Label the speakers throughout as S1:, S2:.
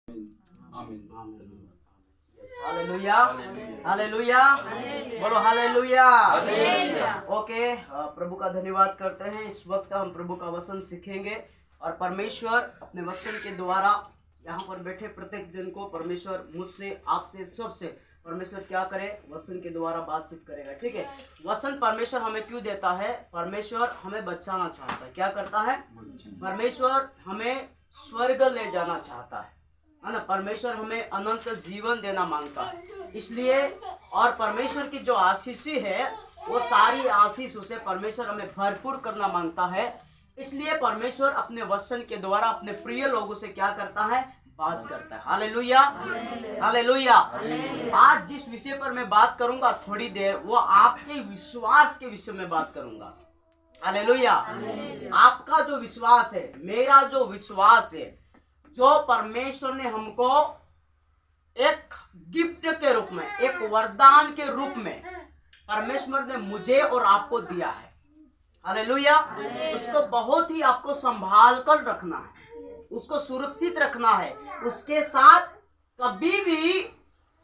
S1: आमीन।
S2: Hallelujah, hallelujah, बोलो hallelujah. Okay, प्रभु का धन्यवाद करते हैं। इस वक्त हम प्रभु का वचन सीखेंगे और परमेश्वर अपने वचन के द्वारा यहाँ पर बैठे प्रत्येक जन को परमेश्वर मुझसे, आपसे, सबसे परमेश्वर क्या करे, वचन के द्वारा बातचीत करेगा। ठीक है, वचन परमेश्वर हमें क्यों देता है? परमेश्वर हमें बचाना चाहता है। क्या करता है? परमेश्वर हमें स्वर्ग ले जाना चाहता है ना। परमेश्वर हमें अनंत जीवन देना मांगता है। इसलिए और परमेश्वर की जो आशीष है वो सारी आशीष उसे परमेश्वर हमें भरपूर करना मांगता है। इसलिए परमेश्वर अपने वचन के द्वारा अपने प्रिय लोगों से क्या करता है? बात करता है। Hallelujah, hallelujah. आज जिस विषय पर मैं बात करूंगा थोड़ी देर, वो आपके विश्वास के विषय में बात करूंगा। हालेलुया। आपका जो विश्वास है, मेरा जो विश्वास है, जो परमेश्वर ने हमको एक गिफ्ट के रूप में, एक वरदान के रूप में परमेश्वर ने मुझे और आपको दिया है। हालेलुया। उसको बहुत ही आपको संभाल कर रखना है, उसको सुरक्षित रखना है। उसके साथ कभी भी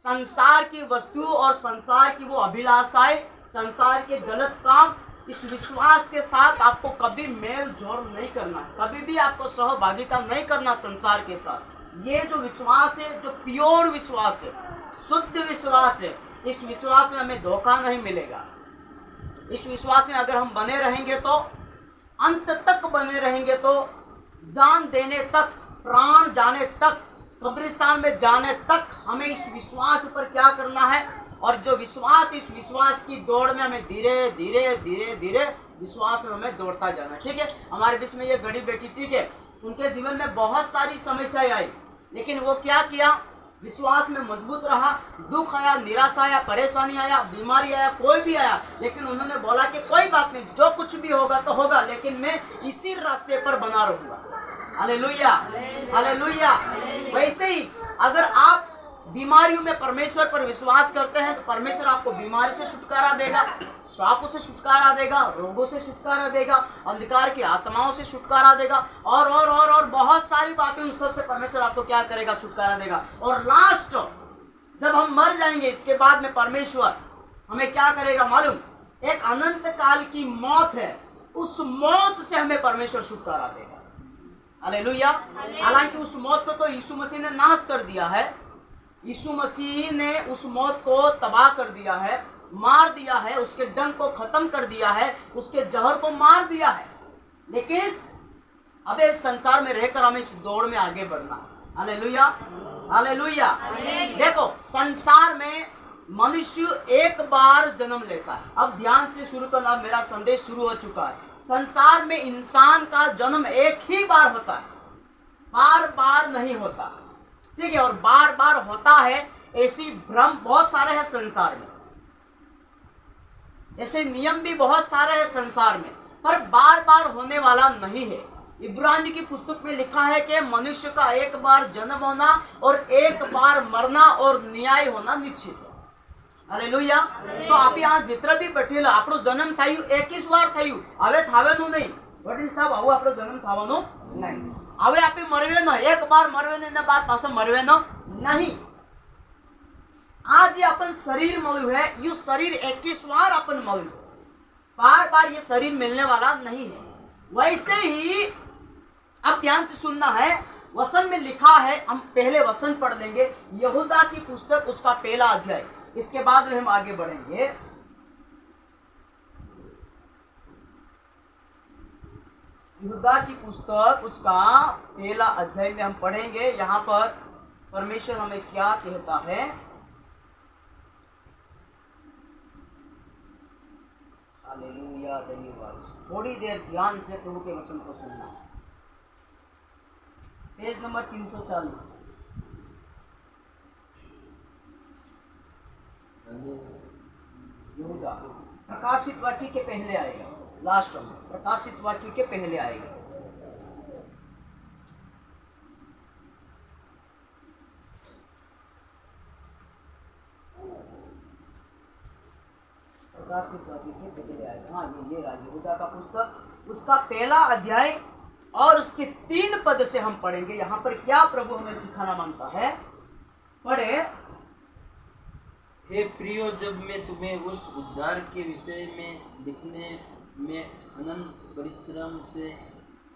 S2: संसार की वस्तु और संसार की वो अभिलाषाएं, संसार के गलत काम, इस विश्वास के साथ आपको कभी मेल जोल नहीं करना है। कभी भी आपको सहभागिता नहीं करना संसार के साथ। ये जो विश्वास है, जो प्योर विश्वास है, शुद्ध विश्वास है, इस विश्वास में हमें धोखा नहीं मिलेगा। इस विश्वास में अगर हम बने रहेंगे तो अंत तक बने रहेंगे, तो जान देने तक, प्राण जाने तक, कब्रिस्तान में जाने तक हमें इस विश्वास पर क्या करना है। और जो विश्वास, इस विश्वास की दौड़ में हमें धीरे धीरे धीरे धीरे विश्वास में हमें दौड़ता जाना। ठीक है, हमारे बीच में ये गड़ी बेटी, ठीक है, उनके जीवन में बहुत सारी समस्याएं आई, लेकिन वो क्या किया? विश्वास में मजबूत रहा। दुख आया, निराशा आया, परेशानी आया, बीमारी आया, कोई भी आया, लेकिन उन्होंने बोला कि कोई बात नहीं, जो कुछ भी होगा तो होगा, लेकिन मैं इसी रास्ते पर बना रहूंगा। Hallelujah, hallelujah. वैसे ही अगर आप बीमारियों में परमेश्वर पर विश्वास करते हैं तो परमेश्वर आपको बीमारी से छुटकारा देगा, श्रापों से छुटकारा देगा, रोगों से छुटकारा देगा, अंधकार की आत्माओं से छुटकारा देगा, और बहुत सारी बातें, उन सब से परमेश्वर आपको क्या करेगा? छुटकारा देगा। और लास्ट जब हम मर जाएंगे, इसके बाद में परमेश्वर हमें क्या करेगा मालूम? एक अनंत काल की मौत है, उस मौत से हमें परमेश्वर छुटकारा देगा। हालेलुया। हालांकि उस मौत को तो यीशु मसीह ने नाश कर दिया है। यीशु मसीह ने उस मौत को तबाह कर दिया है, मार दिया है, उसके डंक को खत्म कर दिया है, उसके जहर को मार दिया है। लेकिन अब इस संसार में रहकर हमें इस दौड़ में आगे बढ़ना है। Hallelujah, hallelujah. देखो, संसार में मनुष्य एक बार जन्म लेता है। अब ध्यान से शुरू करना, मेरा संदेश शुरू हो चुका है। संसार में इंसान का जन्म एक ही बार होता है, बार बार नहीं होता। ठीक है, और बार बार होता है, ऐसी भ्रम बहुत सारे हैं संसार में, ऐसे नियम भी बहुत सारे हैं संसार में, पर बार बार होने वाला नहीं है। इब्रानी की पुस्तक में लिखा है कि मनुष्य का एक बार जन्म होना और एक बार मरना और न्याय होना निश्चित है। हालेलुया। तो आप यहाँ जितना भी बैठेला, આપણો જન્મ થયું 21 વાર થયું, હવે થાવેનું નહીં। વડીલ સાહેબ, આવું આપણો જન્મ થવાનો નહીં। હવે આપણે મરવેનો, એક બાર મરવેનો, એના બાદ પાછો મરવેનો નહીં। आज ये अपन शरीर મળ્યું है, ये शरीर 21 बार अपन મળ્યું, बार बार ये शरीर मिलने वाला नहीं है। वैसे ही अब ध्यान से सुनना है, वचन में लिखा है, हम पहले वचन पढ़ लेंगे, यहूदा की पुस्तक उसका पहला अध्याय, इसके बाद में हम आगे बढ़ेंगे। यहूदा की पुस्तक उसका पहला अध्याय में हम पढ़ेंगे। यहाँ पर परमेश्वर हमें क्या कहता है। हालेलुया, धन्यवाद। थोड़ी देर ध्यान से प्रभु के वचन को सुनना। Page number 340। यहूदा प्रकाशित वाक्य के पहले आएगा, लास्ट में प्रकाशित वाक्य के पहले आएगा। प्रकाशित वाक्य के पहले आएगा। हाँ, ये यहूदा का पुस्तक उसका पहला अध्याय और उसके 3 पद से हम पढ़ेंगे। यहाँ पर क्या प्रभु हमें सिखाना मांगता है, पढ़े।
S1: हे प्रियो, जब मैं तुम्हें उस उद्धार के विषय में लिखने में अनंत परिश्रम से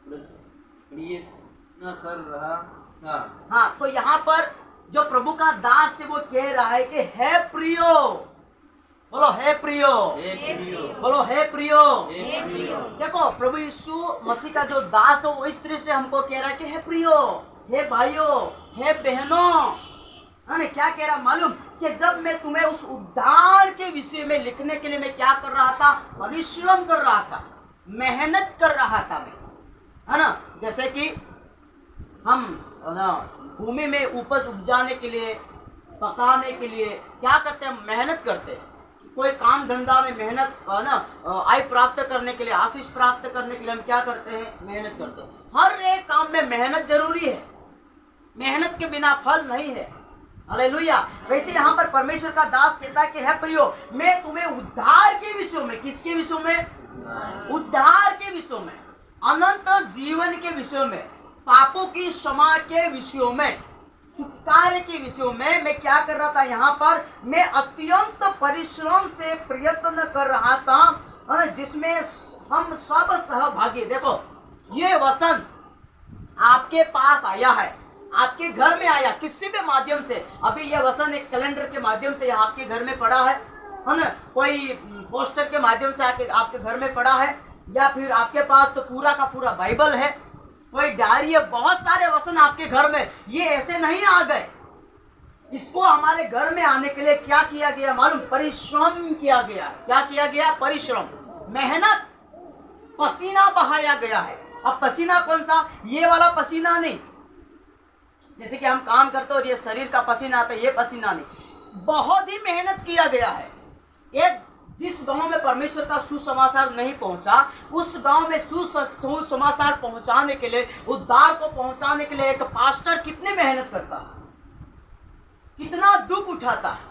S1: प्रयत्न कर रहा था।
S2: हाँ, तो यहाँ पर जो प्रभु का दास है वो कह रहा है कि हे प्रियो, बोलो हे प्रियो,
S1: हे प्रियो,
S2: बोलो हे प्रियो।
S1: हे प्रियो।
S2: देखो, प्रभु यीशु मसीह का जो दास है वो इस तरह से हमको कह रहा है कि हे प्रियो, हे भाइयों, हे बहनों। क्या कह रहा मालूम, कि जब मैं तुम्हें उस उद्धार के विषय में लिखने के लिए मैं क्या कर रहा था, परिश्रम कर रहा था, मेहनत कर रहा था मैं, है ना। जैसे कि हम भूमि में उपज उपजाने के लिए, पकाने के लिए क्या करते हैं, मेहनत करते हैं। कोई काम धंधा में मेहनत, है ना, आय प्राप्त करने के लिए, आशीष प्राप्त करने के लिए हम क्या करते हैं, मेहनत करते हैं। हर एक काम में मेहनत जरूरी है, मेहनत के बिना फल नहीं है। हालेलुया। वैसे यहाँ पर परमेश्वर का दास कहता है कि हे प्रियो, मैं तुम्हें उद्धार के विषय में, किसके विषय में, उद्धार के विषय में, अनंत जीवन के विषय में, पापों की क्षमा के विषयों में, छुटकारे के विषयों में मैं क्या कर रहा था, यहाँ पर मैं अत्यंत परिश्रम से प्रयत्न कर रहा था, जिसमें हम सब सहभागी। देखो, ये वचन आपके पास आया है, आपके घर में आया, किसी भी माध्यम से। अभी यह वचन एक कैलेंडर के माध्यम से आपके घर में पड़ा है ना, कोई पोस्टर के माध्यम से आपके घर में पड़ा है, या फिर आपके पास तो पूरा का पूरा बाइबल है, कोई डायरी है, बहुत सारे वचन आपके घर में। ये ऐसे नहीं आ गए, इसको हमारे घर में आने के लिए क्या किया गया मालूम, परिश्रम किया गया। क्या किया गया, परिश्रम, मेहनत, पसीना बहाया गया है। अब पसीना कौन सा, ये वाला पसीना नहीं, जैसे कि हम काम करते और ये शरीर का पसीना आता है, ये पसीना नहीं, बहुत ही मेहनत किया गया है। एक जिस गांव में परमेश्वर का सुसमाचार नहीं पहुंचा, उस गांव में सुसमाचार पहुंचाने के लिए, उद्धार को पहुंचाने के लिए एक पास्टर कितनी मेहनत करता है, कितना दुख उठाता है,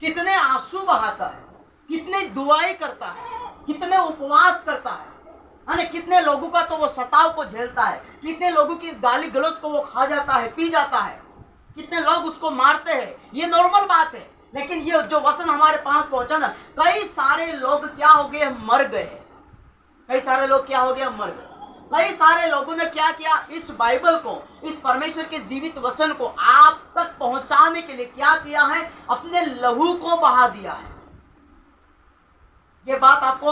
S2: कितने आंसू बहाता है, कितनी दुआएं करता है, कितने उपवास करता है, कितने लोगों का तो वो सताव को झेलता है, कितने लोगों की गाली गलौज को वो खा जाता है, पी जाता है, कितने लोग उसको मारते हैं। ये नॉर्मल बात है, लेकिन ये जो वचन हमारे पास पहुंचा ना, कई सारे लोग क्या हो गए, मर गए। कई सारे लोग क्या हो गए, मर गए। कई सारे लोगों ने क्या किया, इस बाइबल को, इस परमेश्वर के जीवित वचन को आप तक पहुंचाने के लिए क्या किया है, अपने लहू को बहा दिया है। ये बात आपको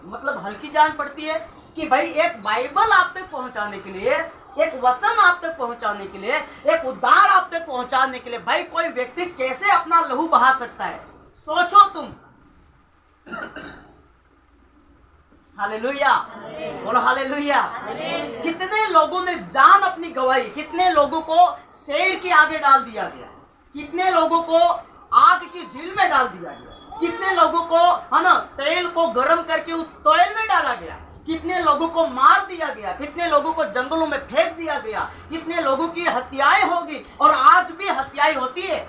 S2: मतलब हल्की जान पड़ती है कि भाई एक बाइबल आप तक पहुंचाने के लिए, एक वचन आप तक पहुंचाने के लिए, एक उद्धार आप तक पहुंचाने के लिए भाई कोई व्यक्ति कैसे अपना लहू बहा सकता है, सोचो तुम। हालेलुया, बोलो हालेलुया। कितने लोगों ने जान अपनी गवाई, कितने लोगों को शेर के आगे डाल दिया गया, कितने लोगों को आग की झील में डाल दिया गया, कितने लोगों को, है ना, तेल को गर्म करके उस तेल में डाला गया, कितने लोगों को मार दिया गया, कितने लोगों को जंगलों में फेंक दिया गया, कितने लोगों की हत्याएं होगी, और आज भी हत्याएं होती है।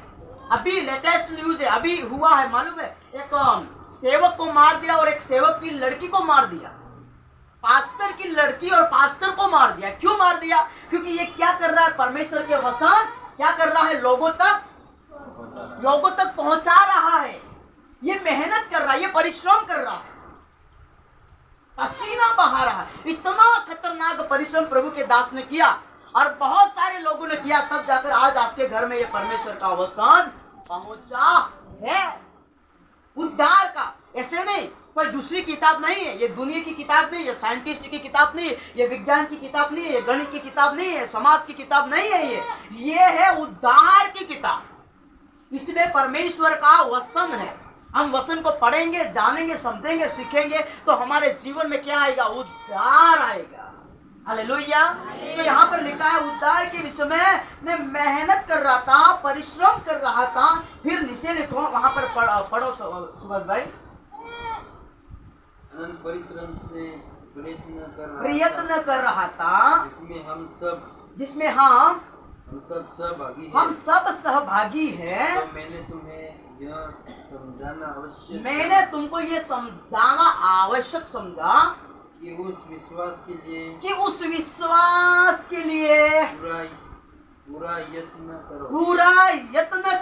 S2: अभी लेटेस्ट न्यूज है, अभी हुआ है मालूम है, एक सेवक को मार दिया और एक सेवक की लड़की को मार दिया, पास्टर की लड़की और पास्टर को मार दिया। क्यों मार दिया, क्योंकि ये क्या कर रहा है, परमेश्वर के वचन क्या कर रहा है, लोगों तक पहुंचा रहा है। ये मेहनत कर रहा है, ये परिश्रम कर रहा है, पसीना बहा रहा है। इतना खतरनाक परिश्रम प्रभु के दास ने किया और बहुत सारे लोगों ने किया, तब जाकर आज आपके घर में ये परमेश्वर का वचन पहुंचा है, उद्धार का। ऐसे नहीं, कोई दूसरी किताब नहीं है, ये दुनिया की किताब नहीं है, साइंटिस्ट की किताब नहीं है, ये विज्ञान की किताब नहीं है, ये गणित की किताब नहीं है, समाज की किताब नहीं है, ये है उद्धार की किताब। इसमें परमेश्वर का वचन है। हम वचन को पढ़ेंगे, जानेंगे, समझेंगे, सीखेंगे तो हमारे जीवन में क्या आएगा, उद्धार आएगा। हालेलुया। तो यहाँ पर लिखा है उद्धार के विषय में मैं मेहनत कर रहा था, परिश्रम कर रहा था। फिर नीचे लिखो, वहां पर पढ़ो सुभाष भाई।
S1: अनंत परिश्रम से
S2: प्रयत्न कर रहा था, जिसमें हम सब सहभागी हैं।
S1: तो मैंने तुम्हें यह समझाना आवश्यक,
S2: मैंने तुमको ये समझाना आवश्यक समझा
S1: कि उस विश्वास के लिए पूरा यत्न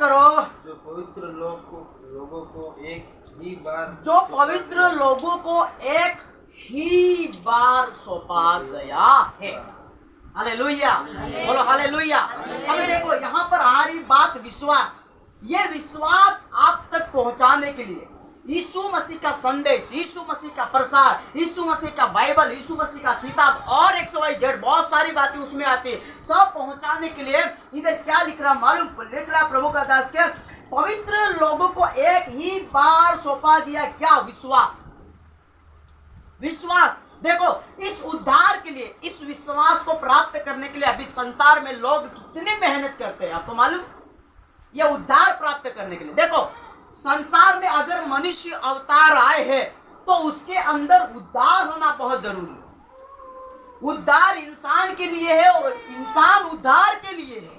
S1: करो जो पवित्र लोगों को एक ही बार
S2: सौंपा गया है। हालेलुया, बोलो हालेलुया। अब देखो यहाँ पर आ रही बात विश्वास। ये विश्वास आप तक पहुंचाने के लिए यीशु मसीह का संदेश, यीशु मसीह का प्रसार, यीशु मसीह का बाइबल, यीशु मसीह का किताब और XYZ बहुत सारी बातें उसमें आती है। सब पहुंचाने के लिए इधर क्या लिख रहा मालूम, लिख रहा प्रभु का दास के पवित्र लोगों को एक ही बार सौंपा दिया। क्या? विश्वास। विश्वास। देखो इस उद्धार के लिए, इस विश्वास को प्राप्त करने के लिए अभी संसार में लोग कितनी मेहनत करते हैं, आपको मालूम? ये उद्धार प्राप्त करने के लिए देखो संसार में अगर मनुष्य अवतार आए हैं तो उसके अंदर उद्धार होना बहुत जरूरी है। उद्धार इंसान के लिए है और इंसान उद्धार के लिए है।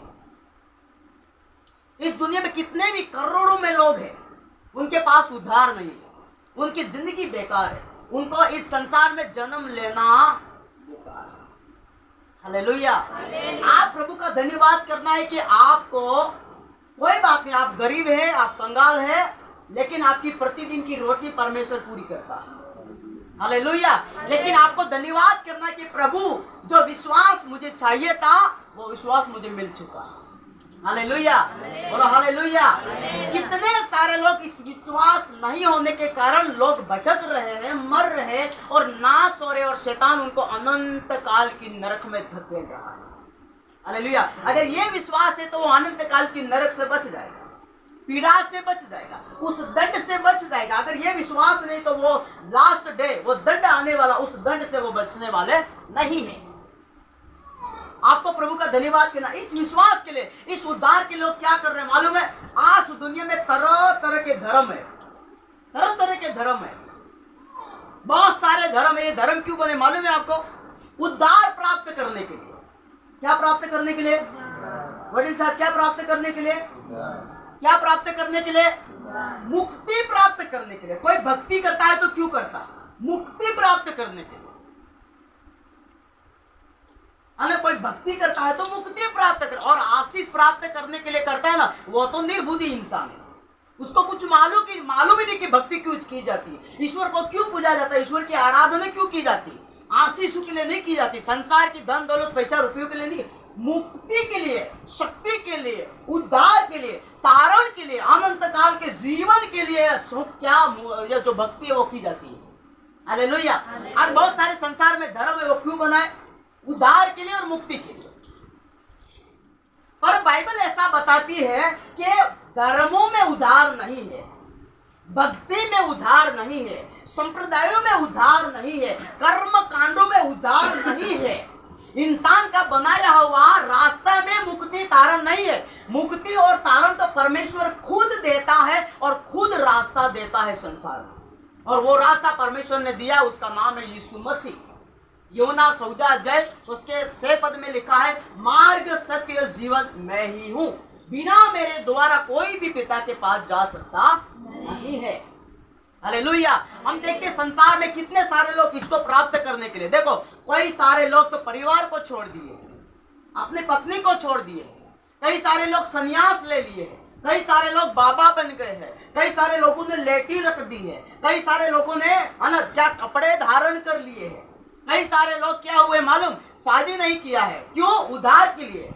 S2: इस दुनिया में कितने भी करोड़ों में लोग हैं, उनके पास उद्धार नहीं है, उनकी जिंदगी बेकार है, उनको इस संसार में जन्म लेना बेकार है। हालेलुया। आप प्रभु का धन्यवाद करना है कि आपको कोई बात नहीं, आप गरीब है, आप कंगाल है, लेकिन आपकी प्रतिदिन की रोटी परमेश्वर पूरी करता है। हालेलुया। लेकिन आपको धन्यवाद करना कि प्रभु जो विश्वास मुझे चाहिए था वो विश्वास मुझे मिल चुका। हालेलुया, बोलो हालेलुया। कितने सारे लोग इस विश्वास नहीं होने के कारण लोग भटक रहे हैं, मर रहे हैं और नाश हो रहे, और शैतान उनको अनंत काल की नरक में धकेल रहा है। हालेलुया। अगर ये विश्वास है तो वो अनंत काल की नरक से बच जाएगा, पीड़ा से बच जाएगा, उस दंड से बच जाएगा। अगर ये विश्वास नहीं तो वो लास्ट डे, वो दंड आने वाला, उस दंड से वो बचने वाले नहीं है। आपको प्रभु का धन्यवाद करना इस विश्वास के लिए, इस उद्धार के लोग क्या कर रहे हैं मालूम है? आज दुनिया में तरह तरह के धर्म है, तरह तरह के धर्म है, बहुत सारे धर्म है। ये धर्म क्यों बने मालूम है आपको? उद्धार प्राप्त करने के लिए। क्या प्राप्त करने के लिए? वडील साहब, क्या प्राप्त करने के लिए? क्या प्राप्त करने के लिए? मुक्ति प्राप्त करने के लिए। कोई भक्ति करता है तो क्यों करता है? मुक्ति प्राप्त करने के लिए। अगर कोई भक्ति करता है तो मुक्ति प्राप्त कर, और आशीष प्राप्त करने के लिए करता है ना, वो तो निर्बुद्धि इंसान है। उसको कुछ मालूम ही नहीं कि भक्ति क्यों की जाती है, ईश्वर को क्यों पूजा जाता है, ईश्वर की आराधना क्यों की जाती है। आशीष के लिए नहीं की जाती, संसार की धन दौलत पैसा रुपयों के लिए नहीं, मुक्ति के लिए, शक्ति के लिए, उद्धार के लिए, तारण के लिए, अनंत काल के जीवन के लिए क्या ये जो भक्ति है वो की जाती है। हालेलुया। आज बहुत सारे संसार में धर्म है, वो क्यों बनाए? उद्धार के लिए और मुक्ति के लिए। पर बाइबल ऐसा बताती है कि धर्मों में उद्धार नहीं है, भक्ति में उद्धार नहीं है, संप्रदायों में उद्धार नहीं है, कर्म कांडों में उद्धार नहीं है। इंसान का बनाया हुआ रास्ता में मुक्ति तारण नहीं है। मुक्ति और तारण तो परमेश्वर खुद देता है और खुद रास्ता देता है संसार में, और वो रास्ता परमेश्वर ने दिया, उसका नाम है यीशु मसीह। यूहन्ना 14 अध्याय उसके 6 पद में लिखा है, मार्ग सत्य जीवन मैं ही हूँ, बिना मेरे द्वारा कोई भी पिता के पास जा सकता नहीं है। हालेलुया। हम देखते संसार में कितने सारे लोग इसको प्राप्त करने के लिए, देखो कई सारे लोग तो परिवार को छोड़ दिए, अपनी पत्नी को छोड़ दिए, कई सारे लोग संन्यास ले लिए हैं, कई सारे लोग बाबा बन गए हैं, कई सारे लोगों ने लेटी रख दी है, कई सारे लोगों ने क्या कपड़े धारण कर लिए हैं, कई सारे लोग क्या हुए मालूम? शादी नहीं किया है। क्यों? उद्धार के लिए।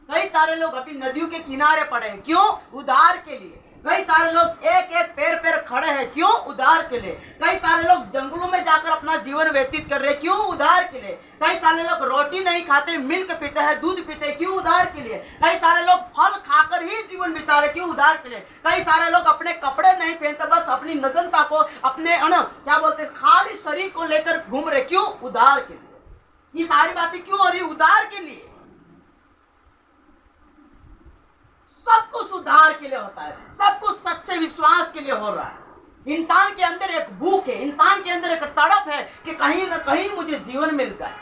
S2: कई सारे लोग अभी नदियों के किनारे पड़े हैं। क्यों? उद्धार के लिए। कई सारे लोग एक एक पैर खड़े हैं। क्यों? उद्धार के लिए। कई सारे लोग जंगलों में जाकर अपना जीवन व्यतीत कर रहे हैं। क्यों? उद्धार के लिए। कई सारे लोग रोटी नहीं खाते, मिल्क पीते हैं, दूध पीते हैं। क्यों? उद्धार के लिए। कई सारे लोग फल खाकर ही जीवन बिता रहे। क्यों? उद्धार के लिए। कई सारे लोग अपने कपड़े नहीं पहनते, बस अपनी नग्नता को, अपने क्या बोलते हैं, खाली शरीर को लेकर घूम रहे। क्यों? उद्धार के लिए। ये सारी बातें क्यों हो रही? उद्धार के लिए। सब कुछ उद्धार के लिए होता है, सब कुछ सच्चे विश्वास के लिए हो रहा है। इंसान के अंदर एक भूख है, इंसान के अंदर एक तड़प है कि कहीं ना कहीं मुझे जीवन मिल जाए,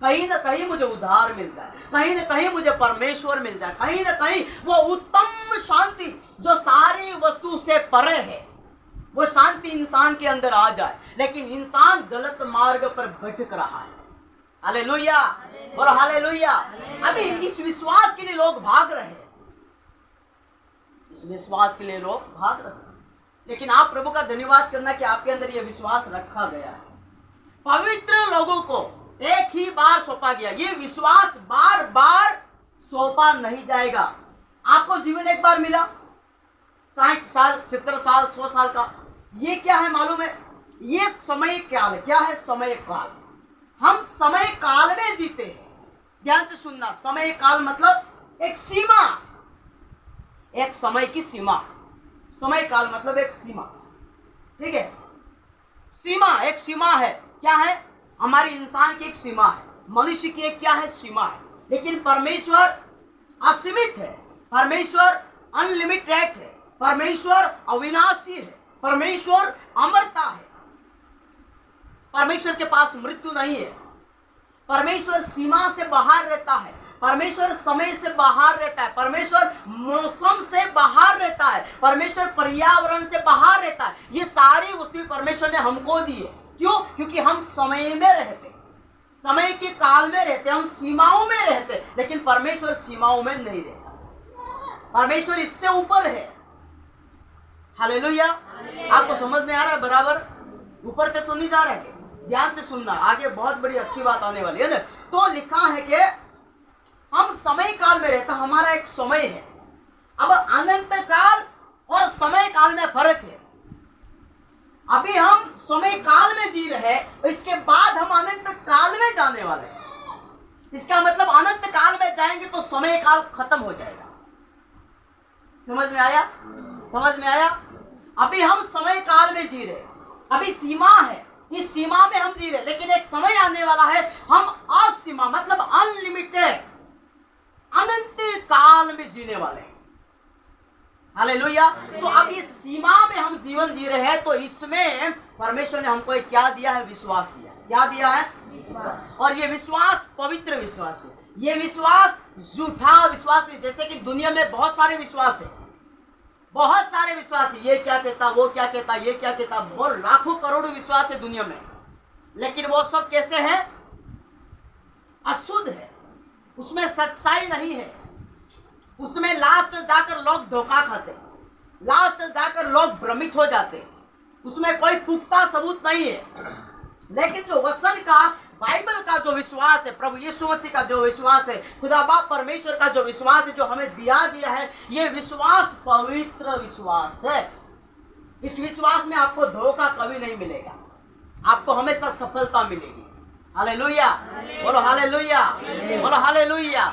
S2: कहीं ना कहीं मुझे उद्धार मिल जाए, कहीं ना कहीं मुझे परमेश्वर मिल जाए, कहीं ना कहीं वो उत्तम शांति जो सारी वस्तु से परे है, वो शांति इंसान के अंदर आ जाए, लेकिन इंसान गलत मार्ग पर भटक रहा है। हालेलुया, बोलो हालेलुया। अभी इस विश्वास के लिए लोग भाग रहे हैं, इस विश्वास के लिए लोग भाग रहे हैं, लेकिन आप प्रभु का धन्यवाद करना कि आपके अंदर यह विश्वास रखा गया है। पवित्र लोगों को एक ही बार सौंपा गया, ये विश्वास बार बार सौंपा नहीं जाएगा। आपको जीवन एक बार मिला, 60 साल 70 साल 100 साल का, ये क्या है मालूम है? ये समय काल। क्या है समय काल? हम समय काल में जीते हैं। ध्यान से सुनना, समय काल मतलब एक सीमा, एक समय की सीमा। समय काल मतलब एक सीमा, ठीक है? सीमा, एक सीमा है। क्या है? हमारी इंसान की एक सीमा है, मनुष्य की एक क्या है? सीमा है। लेकिन परमेश्वर असीमित है, परमेश्वर अनलिमिटेड है, परमेश्वर अविनाशी है, परमेश्वर अमरता है, परमेश्वर के पास मृत्यु नहीं है, परमेश्वर सीमा से बाहर रहता है, परमेश्वर समय से बाहर रहता है, परमेश्वर मौसम से बाहर रहता है, परमेश्वर पर्यावरण से बाहर रहता है। ये सारी वस्तुएं परमेश्वर ने हमको दी है। क्यों? क्योंकि हम समय में रहते, समय के काल में रहते, हम सीमाओं में रहते, लेकिन परमेश्वर सीमाओं में नहीं रहता। परमेश्वर इससे ऊपर है। हालेलुया। आपको समझ में आ रहा है? बराबर ऊपर तक तो नहीं जा रहा है? ध्यान से सुनना, आगे बहुत बड़ी अच्छी बात आने वाली है ना। तो लिखा है कि हम समय काल में रहता, हमारा एक समय है। अब अनंत काल और समय काल में फर्क है। अभी हम समय काल में जी रहे हैं, इसके बाद हम अनंत काल में जाने वाले हैं। इसका मतलब अनंत काल में जाएंगे तो समय काल खत्म हो जाएगा। समझ में आया? समझ में आया? अभी हम समय काल में जी रहे, अभी सीमा है, इस सीमा में हम जी रहे, लेकिन एक समय आने वाला है, हम असीमा मतलब अनलिमिटेड अनंत काल में जीने वाले हैं। हालेलुया। तो अब इस सीमा में हम जीवन जी रहे हैं, तो इसमें परमेश्वर ने हमको एक क्या दिया है? विश्वास दिया। क्या दिया है? विश्वास। और ये विश्वास पवित्र विश्वास है। ये विश्वास झूठा विश्वास नहीं। जैसे कि दुनिया में बहुत सारे विश्वास है, बहुत सारे विश्वास है, ये क्या कहता, वो क्या कहता, ये क्या कहता, बहुत लाखों करोड़ों विश्वास है दुनिया में, लेकिन वो सब कैसे है? अशुद्ध है, उसमें सच्चाई नहीं है, उसमें लास्ट जाकर लोग धोखा खाते, लास्ट जाकर लोग भ्रमित हो जाते, उसमें कोई पुख्ता सबूत नहीं है। लेकिन जो वचन का, बाइबल का जो विश्वास है, प्रभु यीशु मसीह का जो विश्वास है, खुदा बाप परमेश्वर का जो विश्वास है, जो हमें दिया गया है, ये विश्वास पवित्र विश्वास है। इस विश्वास में आपको धोखा कभी नहीं मिलेगा, आपको हमेशा सफलता मिलेगी। हालेलुया, बोलो हालेलुया, बोलो हालेलुया।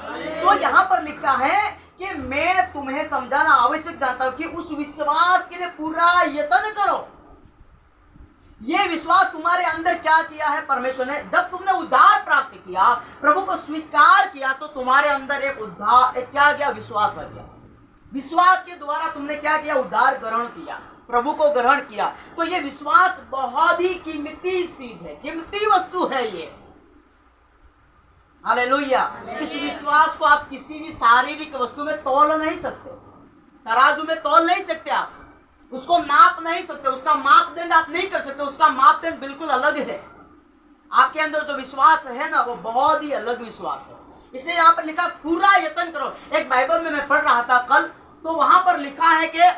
S2: तो यहाँ पर लिखा है कि मैं तुम्हें समझाना आवश्यक जानता हूं कि उस विश्वास के लिए पूरा यत्न करो। ये विश्वास तुम्हारे अंदर क्या किया है परमेश्वर ने? जब तुमने उद्धार प्राप्त किया, प्रभु को स्वीकार किया, तो तुम्हारे अंदर एक उद्धार, एक क्या गया? विश्वास आ गया। विश्वास के द्वारा तुमने क्या किया? उद्धार ग्रहण किया, प्रभु को ग्रहण किया। तो ये विश्वास बहुत ही कीमती चीज है, कीमती वस्तु है ये। हालेलुया। इस विश्वास को आप किसी भी शारीरिक वस्तु में तोल नहीं सकते, तराजू में तोल नहीं सकते, आप उसको नाप नहीं सकते, उसका मापदंड आप नहीं कर सकते, उसका मापदंड बिल्कुल अलग है। आपके अंदर जो विश्वास है ना, वो बहुत ही अलग विश्वास है। इसलिए यहाँ पर लिखा पूरा यत्न करो। एक बाइबल में मैं पढ़ रहा था कल, तो वहां पर लिखा है कि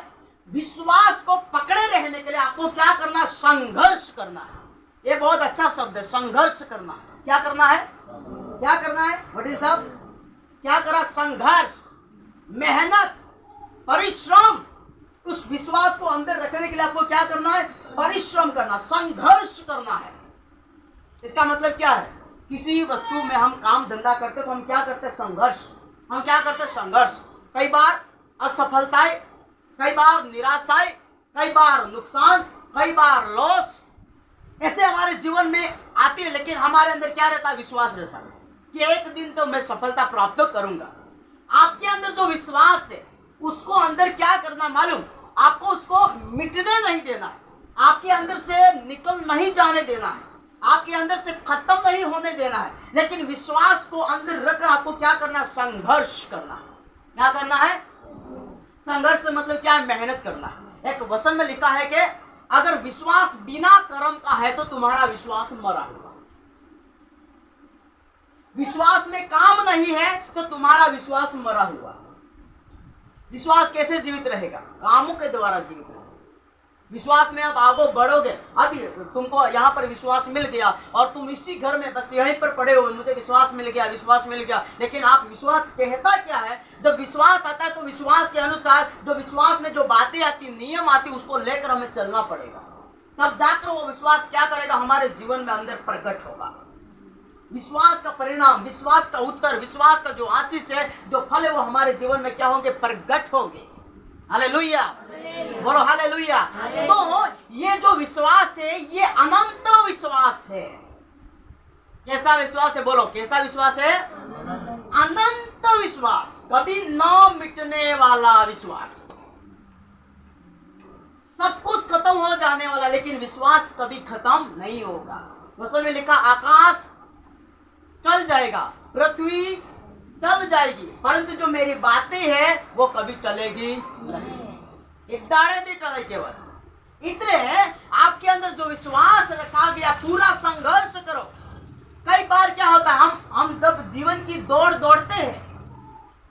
S2: विश्वास को पकड़े रहने के लिए आपको क्या करना? संघर्ष करना है। ये बहुत अच्छा शब्द है, संघर्ष करना। क्या करना है? क्या करना है वकील साहब? क्या करा? संघर्ष, मेहनत, परिश्रम। उस विश्वास को अंदर रखने के लिए आपको क्या करना है? परिश्रम करना, संघर्ष करना है। इसका मतलब क्या है? किसी वस्तु में हम काम धंधा करते तो हम क्या करते? संघर्ष। हम क्या करते? संघर्ष। कई बार असफलताएं, कई बार निराशाएं, कई बार नुकसान, कई बार लॉस ऐसे हमारे जीवन में आती है, लेकिन हमारे अंदर क्या रहता है? विश्वास रहता है कि एक दिन तो मैं सफलता प्राप्त करूंगा। आपके अंदर जो विश्वास है, उसको अंदर क्या करना मालूम? आपको उसको मिटने नहीं देना है, आपके अंदर से निकल नहीं जाने देना है, आपके अंदर से खत्म नहीं होने देना है, लेकिन विश्वास को अंदर रखकर आपको क्या करना? संघर्ष करना है। क्या करना है? संघर्ष मतलब क्या है? मेहनत करना है। एक वचन में लिखा है कि अगर विश्वास बिना कर्म का है तो तुम्हारा विश्वास मरा हुआ। विश्वास में काम नहीं है तो तुम्हारा विश्वास मरा हुआ। विश्वास कैसे जीवित रहेगा? कामों के द्वारा जीवित रहेगा। विश्वास में अब आगे बढ़ोगे। अब तुमको यहाँ पर विश्वास मिल गया और तुम इसी घर में बस यहीं पर पड़े हुए, मुझे विश्वास मिल गया, विश्वास मिल गया। लेकिन आप विश्वास कहता क्या है? जब विश्वास आता है तो विश्वास के अनुसार जो विश्वास में जो बातें आती, नियम आती, उसको लेकर हमें चलना पड़ेगा। तब जाकर वो विश्वास क्या करेगा? हमारे जीवन में अंदर प्रकट होगा। विश्वास का परिणाम, विश्वास का उत्तर, विश्वास का जो आशीष है, जो फल है, वो हमारे जीवन में क्या होंगे? प्रकट होंगे। हालेलुया, बोलो हालेलुया। तो ये जो विश्वास है ये अनंत विश्वास है। कैसा विश्वास है? बोलो कैसा विश्वास है? अनंत विश्वास, कभी न मिटने वाला विश्वास। सब कुछ खत्म हो जाने वाला, लेकिन विश्वास कभी खत्म नहीं होगा। वचन में लिखा, आकाश टल जाएगा, पृथ्वी टल जाएगी, परंतु जो मेरी बातें हैं वो कभी टलेगी नहीं। एक दाड़े नहीं टले केवल। इतने आपके अंदर जो विश्वास रखा गया, पूरा संघर्ष करो। कई बार क्या होता है, हम जब जीवन की दौड़ दौड़ते हैं,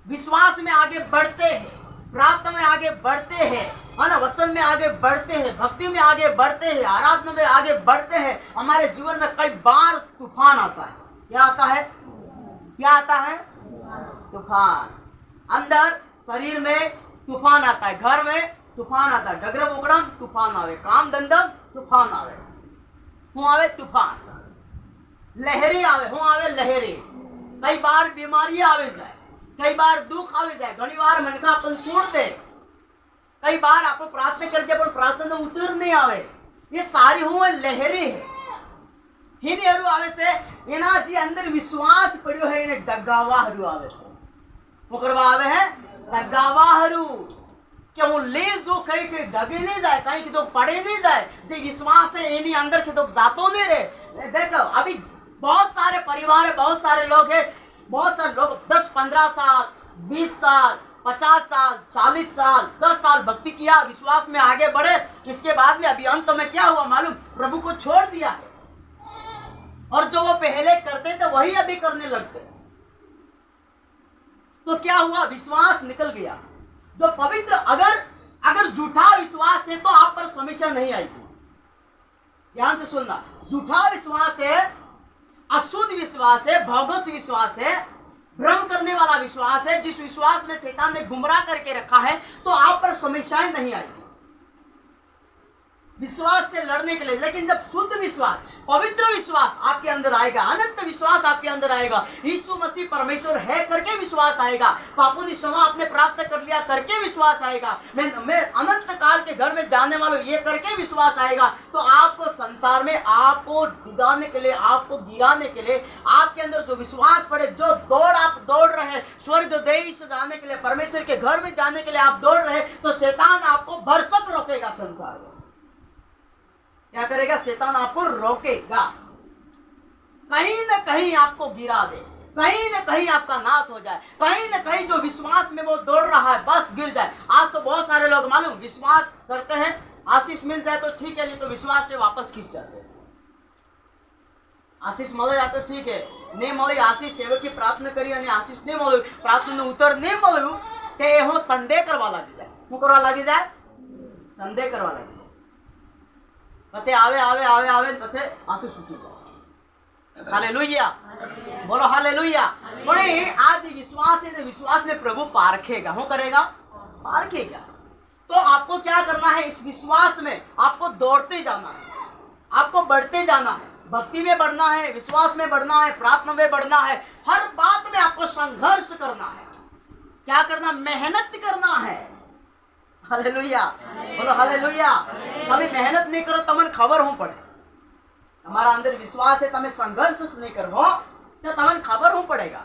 S2: विश्वास में आगे बढ़ते हैं, प्रार्थना में आगे बढ़ते हैं, है ना, वचन में आगे बढ़ते हैं, भक्ति में आगे बढ़ते हैं, आराधना में आगे बढ़ते हैं, हमारे जीवन में कई बार तूफान आता है। क्या आता है? क्या आता है? तूफान। अंदर शरीर में तूफान आता है, घर में तूफान आता है, डगर बोकड़म तूफान आवे, काम धंधम तूफान आवे, हूँ आवे तूफान, लहरें आवे, हूँ आवे लहरें। कई बार बीमारी आवे जाए, कई बार दुख आवे जाए, घनी बार मन का अपन छोड़ दे, कई बार आपको प्रार्थना करके अपन प्रार्थना उतर नहीं आवे। ये सारी हूँ लहरें है। हिनी हरू आवे से एना जी अंदर विश्वास पड़ियो है, इन्हें डगावा हरू आवे से मुकरवा आवे है डगावा हरू। क्यों ले जो कहीं के डगे नहीं जाए, कहीं के तो पड़े नहीं जाए, दे विश्वास है इन्हीं अंदर के तो जातो नहीं रहे। देखो अभी बहुत सारे परिवार है, बहुत सारे लोग है, बहुत सारे लोग 10-15 साल, 20 साल, 50 साल, 40 साल, 10 साल भक्ति किया, विश्वास में आगे बढ़े। इसके बाद में अभी अंत में क्या हुआ मालूम? प्रभु को छोड़ दिया है, और जो वो पहले करते थे वही अभी करने लगते। तो क्या हुआ? विश्वास निकल गया। जो पवित्र, अगर झूठा विश्वास है तो आप पर समस्या नहीं आएगी। ध्यान से सुनना, झूठा विश्वास है, अशुद्ध विश्वास है, भौगोस विश्वास है, भ्रम करने वाला विश्वास है, जिस विश्वास में शैतान ने गुमराह करके रखा है, तो आप पर समस्याएं नहीं आएगी विश्वास से लड़ने के लिए। लेकिन जब शुद्ध विश्वास, पवित्र विश्वास आपके अंदर आएगा, अनंत विश्वास आपके अंदर आएगा, यीशु मसीह परमेश्वर है करके विश्वास आएगा, पापों ने क्षमा आपने प्राप्त कर लिया करके विश्वास आएगा, मैं अनंत काल के घर में जाने वाला ये करके विश्वास आएगा, तो आपको संसार में आपको डुबाने के लिए, आपको गिराने के लिए, आपके अंदर जो विश्वास पड़े, जो दौड़ आप दौड़ रहे हैं स्वर्ग देश जाने के लिए, परमेश्वर के घर में जाने के लिए आप दौड़ रहे, तो शैतान आपको भरसक रोकेगा। संसार में क्या करेगा? शैतान आपको रोकेगा, कहीं न कहीं आपको गिरा दे, कहीं न कहीं आपका नाश हो जाए, कहीं न कहीं जो विश्वास में वो दौड़ रहा है बस गिर जाए। आज तो बहुत सारे लोग मालूम विश्वास करते हैं, आशीष मिल जाए तो ठीक है, नहीं तो विश्वास से वापस खींच जाते हैं। आशीष मिल जाए तो ठीक है, नहीं मिली आशीष, सेवक की प्रार्थना करी અને आशीष नहीं મળ્યું, प्रार्थना उत्तर नहीं મળ્યું, તે એવો संदेह करवा लगी जाए। શું કરવા લાગી જાય? संदेह करवा लगी जाए। પછી આવે આવે આવે આવે પછી આંસુ છૂટી જાય। हालेलुया, बोलो हालेलुया। પણ આ જે વિશ્વાસ है, विश्वास ने प्रभु पारखेगा। શું करेगा? पारखेगा। तो आपको क्या करना है? इस विश्वास में आपको दौड़ते जाना है, आपको बढ़ते जाना है, भक्ति में बढ़ना है, विश्वास में बढ़ना है, प्रार्थना में बढ़ना है, हर बात में आपको संघर्ष करना है। क्या करना? मेहनत करना है। हालेलुया, बोलो हालेलुया। कभी मेहनत नहीं करो तमने खबर हो पड़े, हमारा अंदर विश्वास है, तमें संघर्ष नहीं करो तो तमने खबर हो पड़ेगा।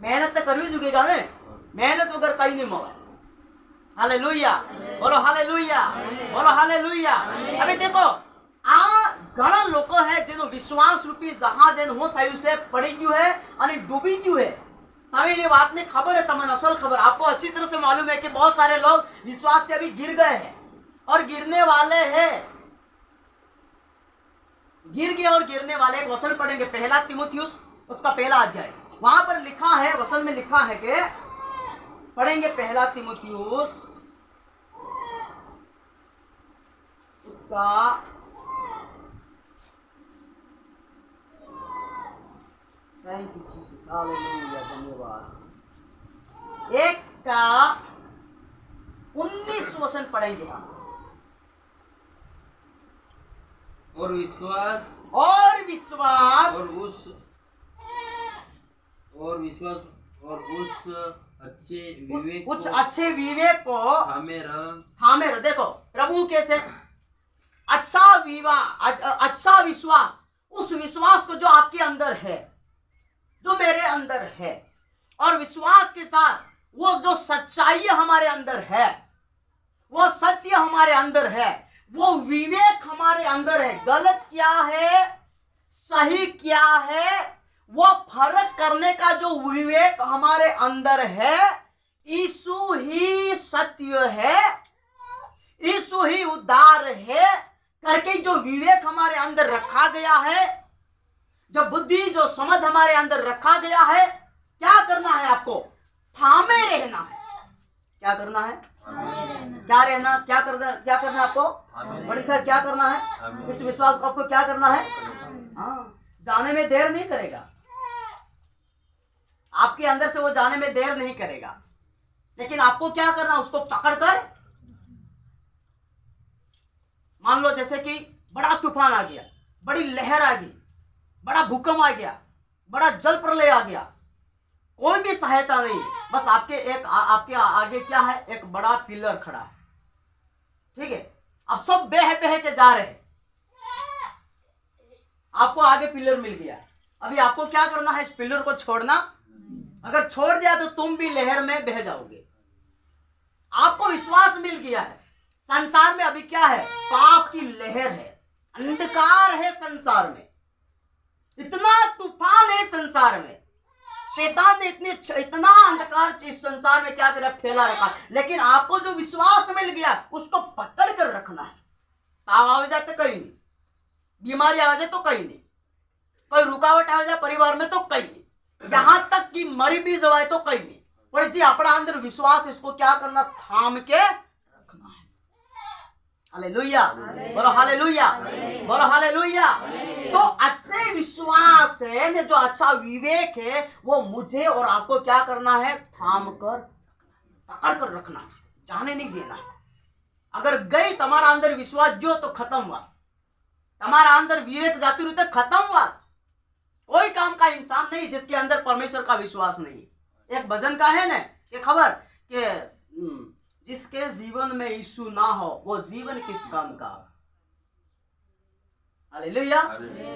S2: मेहनत तो करवी जुगेगा ने, मेहनत वगैरह कहीं नहीं मिले। हालेलुया, बोलो हालेलुया, बोलो हालेलुया। अभी देखो आ घणा लोग है जेनो विश्वास रूपी जहाज हो थयु से पड़ी गयु है और डूबी गयु है। ये बात नहीं खबर है, तमने असल खबर आपको अच्छी तरह से मालूम है कि बहुत सारे लोग विश्वास से अभी गिर गए हैं, और गिरने वाले हैं। गिर गए और गिरने वाले। एक वचन पढ़ेंगे, पहला तीमुथियुस उसका पहला अध्याय। वहां पर लिखा है, वचन में लिखा है कि पढ़ेंगे पहला तीमुथियुस उसका थैंक यू जीसस, हालेलुया, धन्यवाद। एक का 19 वचन पढ़ेंगे हम।
S1: और विश्वास
S2: और विश्वास
S1: और उस अच्छे विवेक
S2: कुछ अच्छे विवेक को
S1: थामे
S2: रह। देखो प्रभु कैसे अच्छा अच्छा विश्वास, उस विश्वास को जो आपके अंदर है, जो मेरे अंदर है, और विश्वास के साथ वो जो सच्चाई हमारे अंदर है, वो सत्य हमारे अंदर है, वो विवेक हमारे अंदर है। गलत क्या है, सही क्या है, वो फर्क करने का जो विवेक हमारे अंदर है, यीशु ही सत्य है, यीशु ही उद्धार है करके जो विवेक हमारे अंदर रखा गया है, जो बुद्धि जो समझ हमारे अंदर रखा गया है, क्या करना है आपको? थामे रहना है। क्या करना है? क्या करना है आपको? बड़े साहब क्या करना है? इस विश्वास को आपको क्या करना है? हाँ, जाने में देर नहीं करेगा, आपके अंदर से वो जाने में देर नहीं करेगा। लेकिन आपको क्या करना? उसको पकड़कर, मान लो जैसे कि बड़ा तूफान आ गया, बड़ी लहर आ गई, बड़ा भूकंप आ गया, बड़ा जल प्रलय आ गया, कोई भी सहायता नहीं, बस आपके आगे क्या है? एक बड़ा पिलर खड़ा है, ठीक है? अब सब बह के जा रहे हैं, आपको आगे पिलर मिल गया। अभी आपको क्या करना है? इस पिलर को छोड़ना। अगर छोड़ दिया तो तुम भी लहर में बह जाओगे। आपको विश्वास मिल गया है। संसार में अभी क्या है? पाप की लहर है, अंधकार है संसार में, इतना तूफान है संसार में। शैतान ने इतना अंधकार इस संसार में क्या करा? फैला रखा। लेकिन आपको जो विश्वास मिल गया उसको पकड़ कर रखना है। ताव आ जाए तो कहीं नहीं, बीमारी आ जाए तो कहीं नहीं, कोई रुकावट आ जाए परिवार में तो कहीं नहीं, यहां तक कि मरी भी जवाए तो कहीं नहीं। पर जी अपना अंदर विश्वास, इसको क्या करना? थाम के रखना है। हालेलुया, बोलो हालेलुया, बोलो हालेलुया। तो अच्छे विश्वास है, जो अच्छा विवेक है, वो मुझे और आपको क्या करना है? थाम कर, पकड़ कर रखना है, जाने नहीं देना है। अगर गई तुम्हारा अंदर विश्वास जो, तो खत्म हुआ। तुम्हारा अंदर विवेक जाती रहते, खत्म हुआ। कोई काम का इंसान नहीं जिसके अंदर परमेश्वर का विश्वास नहीं। एक भजन का है ना, ये खबर कि जिसके जीवन में यीशु ना हो वो जीवन किस काम का? हालेलुया।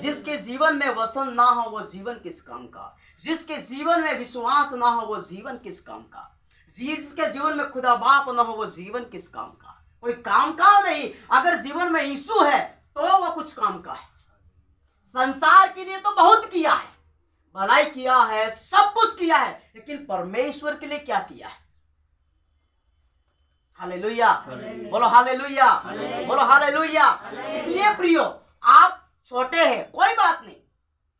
S2: जिसके जीवन में वचन ना हो वो जीवन किस काम का? जिसके जीवन में विश्वास ना हो वो जीवन किस काम का? जिसके जीवन में खुदा बाप ना हो वो जीवन किस काम का? कोई काम का नहीं। अगर जीवन में यीशु है तो वो कुछ काम का है। संसार के लिए तो बहुत किया है, भलाई किया है, सब कुछ किया है, लेकिन परमेश्वर के लिए क्या किया है? हालेलुया, बोलो हालेलुया, बोलो हालेलुया। इसलिए प्रियो, आप छोटे हैं कोई बात नहीं,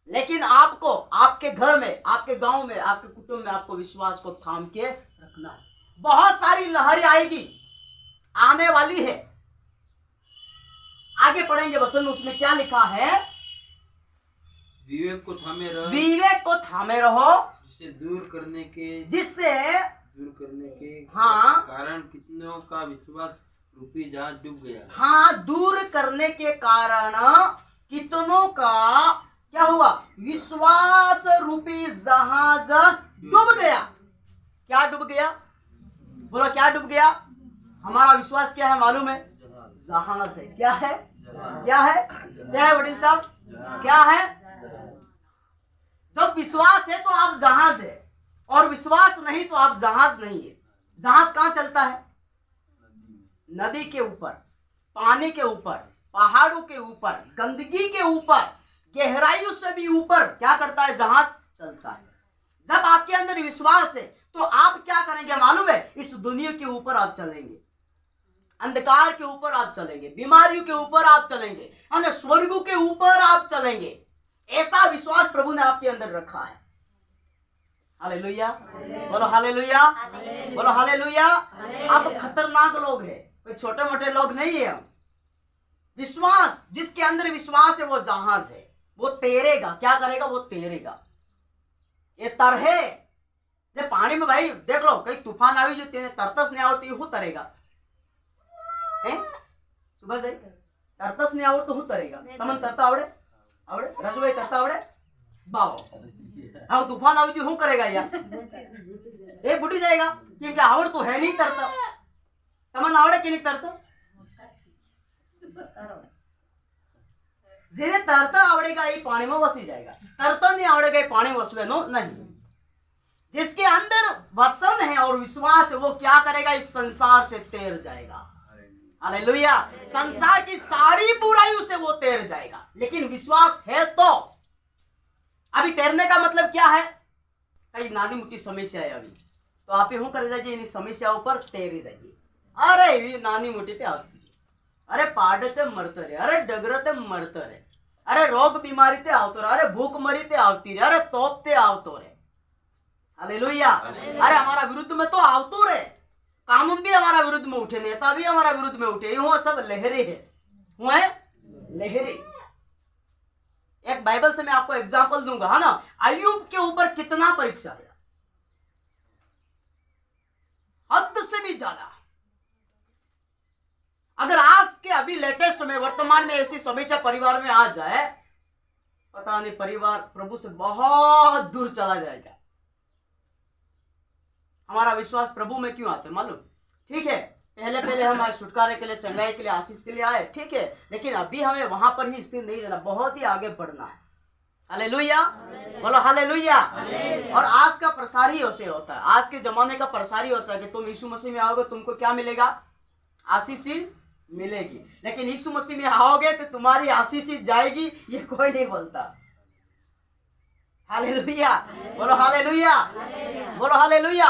S2: लेकिन आपको आपके घर में, आपके गांव में, आपके कुटुंब में आपको विश्वास को थाम के रखना है। बहुत सारी लहरें आएगी, आने वाली है। आगे पढ़ेंगे वचन, उसमें क्या लिखा है?
S1: विवेक को थामे रहो,
S2: विवेक को थामे रहो,
S1: जिससे दूर करने के
S2: हाँ
S1: कारण कितनों का विश्वास रूपी जहाज डूब गया।
S2: हाँ, दूर करने के कारण कितनों का क्या हुआ? विश्वास रूपी जहाज डूब गया। क्या डूब गया? बोलो क्या डूब गया? हमारा विश्वास क्या है मालूम है? जहाज है। क्या है? क्या है? क्या है वडील साहब? क्या है? जब विश्वास है तो आप जहाज है, और विश्वास नहीं तो आप जहाज नहीं है। जहाज कहां चलता है? नदी के ऊपर, पानी के ऊपर, पहाड़ों के ऊपर, गंदगी के ऊपर, गहराइयों से भी ऊपर क्या करता है? जहाज चलता है। जब आपके अंदर विश्वास है तो आप क्या करेंगे मालूम है? इस दुनिया के ऊपर आप चलेंगे। अंधकार के ऊपर आप चलेंगे, बीमारियों के ऊपर आप चलेंगे, स्वर्गों के ऊपर आप चलेंगे। ऐसा विश्वास प्रभु ने आपके अंदर रखा है। हालेलुया, बोलो हालेलुया, बोलो हालेलुया। आप खतरनाक लोग हैं, कोई छोटे मोटे लोग नहीं है हम। विश्वास, जिसके अंदर विश्वास है वो जहाज है, वो तैरेगा। क्या करेगा? वो तैरेगा। ये तरहे जब पानी में, भाई देख लो, कई तूफान आई जो तेने तरतस नहीं आवड़ती हूँ तरेगा, सुबह से तरतस नहीं आवड़ तो हूँ तरेगा। तमन तरता आवड़े? आवड़े? रजभाई तरता आवड़े? बाओ हाँ, तूफान आई जो हूँ करेगा यार, ये बुढ़ी जाएगा, क्योंकि आवड़ तो है नहीं तरता। तमन आवड़े कि नहीं तरता? जेने तरता आवड़ेगा ये पानी में वसी जाएगा, तरता नहीं आवड़ेगा ये पानी में वसवे नो नहीं। जिसके अंदर वसन है और विश्वास है वो क्या करेगा? इस संसार से तैर जाएगा। हालेलुया। संसार की सारी बुराइयों से वो तैर जाएगा, लेकिन विश्वास है तो। अभी तैरने का मतलब क्या है? कई नानी मोटी समस्या है अभी, तो आप यूं कर जाइए, इन समस्याओं पर तैर जाइए। अरे ये नानी मोटी ते आती, अरे पाडते मरते रहे, अरे डगरते मरते रहे, अरे रोग बीमारी ते आवतो रहे, अरे भूख मरी ते आवती रहे, अरे तोप ते आवतो रहे। हालेलुया। अरे हमारा विरुद्ध में तो आवतो रहे, कानून भी हमारा विरुद्ध में उठे, नेता भी हमारा विरुद्ध में उठे, यूं सब लहरे है, हुआ है लहरे। एक बाइबल से मैं आपको एग्जांपल दूंगा, है ना। अय्यूब के ऊपर कितना परीक्षा आया, हद से भी ज्यादा। अगर आज के अभी लेटेस्ट में, वर्तमान में ऐसी समस्या परिवार में आ जाए, पता नहीं परिवार प्रभु से बहुत दूर चला जाएगा। हमारा विश्वास प्रभु में क्यों आता है मालूम? ठीक है, पहले हम आज छुटकारे के लिए, चंगाई के लिए, आशीष के लिए आए, ठीक है, लेकिन अभी हमें वहां पर ही स्थिर नहीं रहना, बहुत ही आगे बढ़ना है। हालेलुया, बोलो हालेलुया। और आज का प्रसार ही ऐसे होता है, आज के जमाने का प्रसार ही होता है कि तुम यीशु मसीह में आओगे, तुमको क्या मिलेगा? आशीष ही मिलेगी। लेकिन यीशु मसीह में आओगे तो तुम्हारी आशीष ही जाएगी, ये कोई नहीं बोलता। हालेलुया, बोलो हालेलुया, बोलो हालेलुया।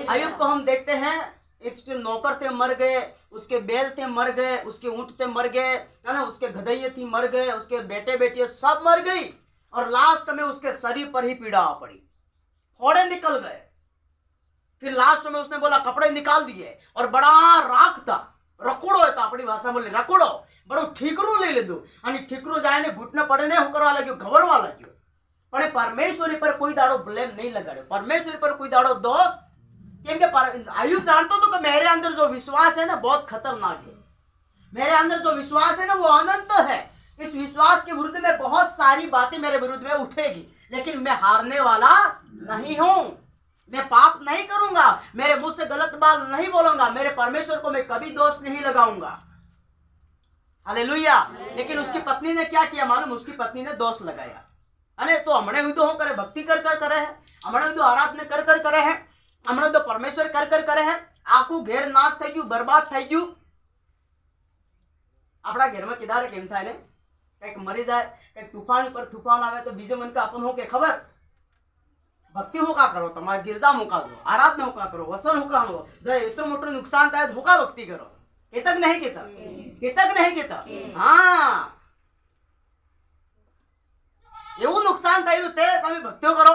S2: अय्यूब को हम देखते हैं, इसके नौकर थे मर गए, उसके बैल थे मर गए, उसके ऊंट थे मर गए, है ना, उसके गधैये थी मर गए, उसके बेटे बेटियां सब मर गई, और लास्ट में उसके शरीर पर ही पीड़ा आ पड़ी, फोड़े निकल गए। फिर लास्ट में उसने बोला कपड़े निकाल दिए, और बड़ा राख था, रकुड़ो है, तो अपनी भाषा बोले रकुड़ो, बड़ो ठीकरू ले दो, आणि ठीकरू जाए ने घुटने पड़े ने होकर वाला क्यों घबरवा लग्यो। पण परमेश्वरी पर कोई दाड़ो ब्लेम नहीं लगाड़ो, परमेश्वरी पर कोई दाड़ो दोष, क्योंकि अय्यूब जानतो तो कि मेरे अंदर जो विश्वास है ना बहुत खतरनाक है, मेरे अंदर जो विश्वास है ना वो अनंत है। इस विश्वास के विरुद्ध में बहुत सारी बातें मेरे विरुद्ध में उठेगी, लेकिन मैं हारने वाला नहीं हूं, मैं पाप नहीं करूंगा, मेरे मुंह से गलत बात नहीं बोलूंगा, मेरे परमेश्वर को मैं कभी दोष नहीं लगाऊंगा। हालेलुया। लेकिन उसकी पत्नी ने क्या किया मालूम? उसकी पत्नी ने दोष लगाया, अरे तो हमने भी तो करे भक्ति कर कर करे है, हमने भी तो आराधना कर कर करे है, हमने तो परमेश्वर कर कर करे है, आखू घेर नाश થઈ ગયું, બરબાદ થઈ ગયું। આપણા ઘરમાં કિદારે કેમ થાય ને, કઈક મરી જાય, કઈક તૂફાન પર તૂફાન આવે તો બીજો મન का अपन हो के खबर भक्ति हो का करो, તમારે गिरजा मुका दो, आराधना हो का करो, वसन हो का हो, जरा इतना मोटो नुकसान થાય तो होका भक्ति करो, केतक नहीं केता, केतक नहीं केता। हां, એવું નુકસાન થયું તે તમે ભક્તિઓ કરો,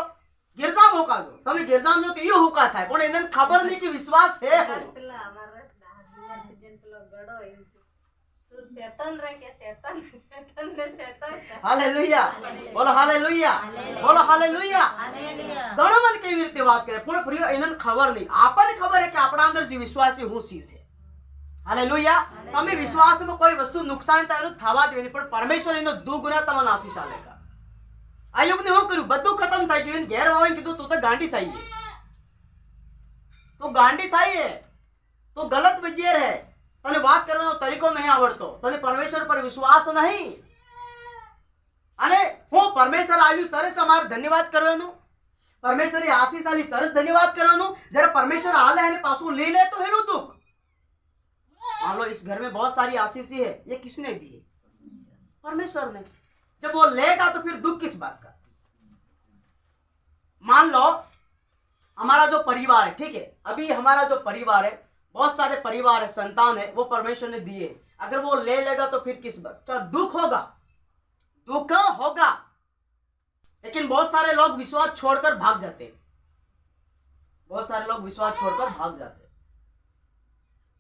S2: गिरजा होका जो તમે गिरजा जो तो यो होका થાય, પણ એને ખબર નહીં કે વિશ્વાસ है।
S3: પેલા અમારા જન પેલો ગડો એમ તું શેતાન રે કે શેતાન શેતાન ને શેતાન।
S2: हालेलुया, बोलो हालेलुया, बोलो हालेलुया। ઘણો મન કેવી રીતે વાત કરે, પણ પ્રિય એને ખબર નહીં, આપણને ખબર है कि આપણા અંદર જે વિશ્વાસ છે હું ચીજ છે। हालेलुया। તમે વિશ્વાસમાં કોઈ વસ્તુ નુકસાન થાય તો થવા દેવી, પણ પરમેશ્વર એનો દુગુણા તમને આશીષ આલેગા। अय्यूब ने वो કર્યું, બધું ખતમ થઈ ગયું, ઘેર વાળાને કીધું તું તો ગાંડી થઈ છે, તું ગાંડી થઈ છે, તું ગલત વિચાર है, તને વાત કરવાનો તરીકો નહીં આવડતો, તને પરમેશ્વર પર વિશ્વાસ નહીં, અને હું પરમેશ્વર આવ્યું તરત તમારે ધન્યવાદ કરવાનો, પરમેશ્વરી આશીષ આલી તરત ધન્યવાદ કરવાનો, જ્યારે પરમેશ્વર હાલે એને પાછું લઈ લે તો એનું દુઃખ। मान लो इस घर में बहुत सारी आशीष है, ये किसने दी है? परमेश्वर ने। जब वो लेगा तो फिर दुख किस बात का? मान लो हमारा जो परिवार है, ठीक है, अभी हमारा जो परिवार है बहुत सारे परिवार है, संतान है, वो परमेश्वर ने दिए, अगर वो ले लेगा तो फिर किस बात दुख होगा, दुख होगा। लेकिन बहुत सारे लोग विश्वास छोड़कर भाग जाते हैं, बहुत सारे लोग विश्वास छोड़कर भाग जाते हैं।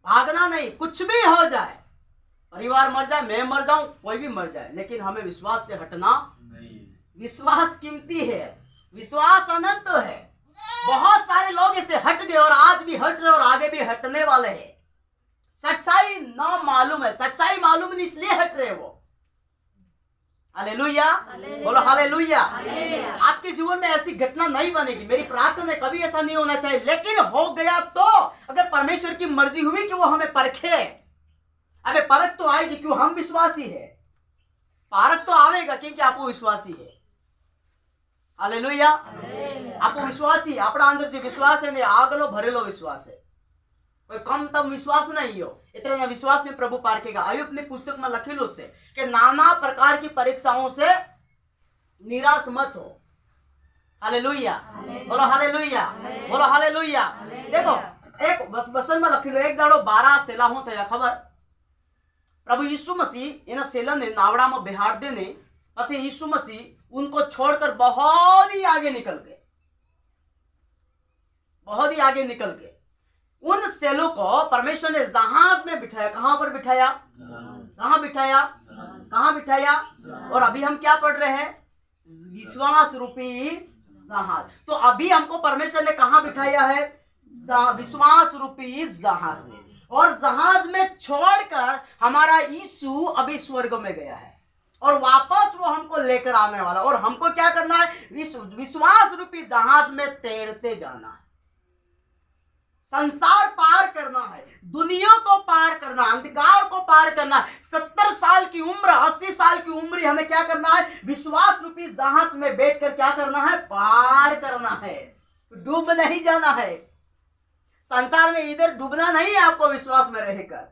S2: भागना नहीं, कुछ भी हो जाए, परिवार मर जाए, मैं मर जाऊं, कोई भी मर जाए, लेकिन हमें विश्वास से हटना नहीं। विश्वास कीमती है, विश्वास अनंत है। बहुत सारे लोग इसे हट गए और आज भी हट रहे और आगे भी हटने वाले हैं। सच्चाई ना मालूम है, सच्चाई मालूम नहीं इसलिए हट रहे वो। हालेलुया, बोलो हालेलुया। आपके जीवन में ऐसी घटना नहीं बनेगी, मेरी प्रार्थना है कभी ऐसा नहीं होना चाहिए, लेकिन हो गया तो अगर परमेश्वर की मर्जी हुई कि वो हमें परखे, अबे परख तो आएगी, क्यों हम विश्वासी है, परख तो आवेगा क्योंकि आपको विश्वासी है। हालेलुया, आपको विश्वासी, अपना अंदर जो विश्वास है ने आगलो भरेलो विश्वास है, कोई कम तम विश्वास नहीं हो, इतना विश्वास में प्रभु पारखेगा। आयुब ने पुस्तक में लखेलू से कि नाना प्रकार की परीक्षाओं से निराश मत हो। हालेलुया, बोलो हालेलुया, बोलो हालेलुया। देखो एक बसन में लखेलू, एक दाड़ो 12 सेलाहों थया खबर, प्रभु यीशु मसीह इन सेला ने नावड़ा में बिहार देने, बस यीशु मसीह उनको छोड़कर बहुत ही आगे निकल गए, बहुत ही आगे निकल गए। उन सेलों को परमेश्वर ने जहाज में बिठाया। कहां पर बिठाया, कहां बिठाया, कहां बिठाया? और अभी हम क्या पढ़ रहे हैं? विश्वास रूपी जहाज। तो अभी हमको परमेश्वर ने कहां बिठाया है? विश्वास रूपी जहाज में। और जहाज में छोड़कर हमारा यीशु अभी स्वर्ग में गया है और वापस वो हमको लेकर आने वाला। और हमको क्या करना है? विश्वास रूपी जहाज में तैरते जाना है, संसार पार करना है, दुनिया को पार करना, अंधकार को पार करना है। 70 साल की उम्र, 80 साल की उम्र हमें क्या करना है? विश्वास रूपी जहाज में बैठकर क्या करना है? पार करना है, डूब नहीं जाना है। संसार में इधर डूबना नहीं है आपको विश्वास में रहकर,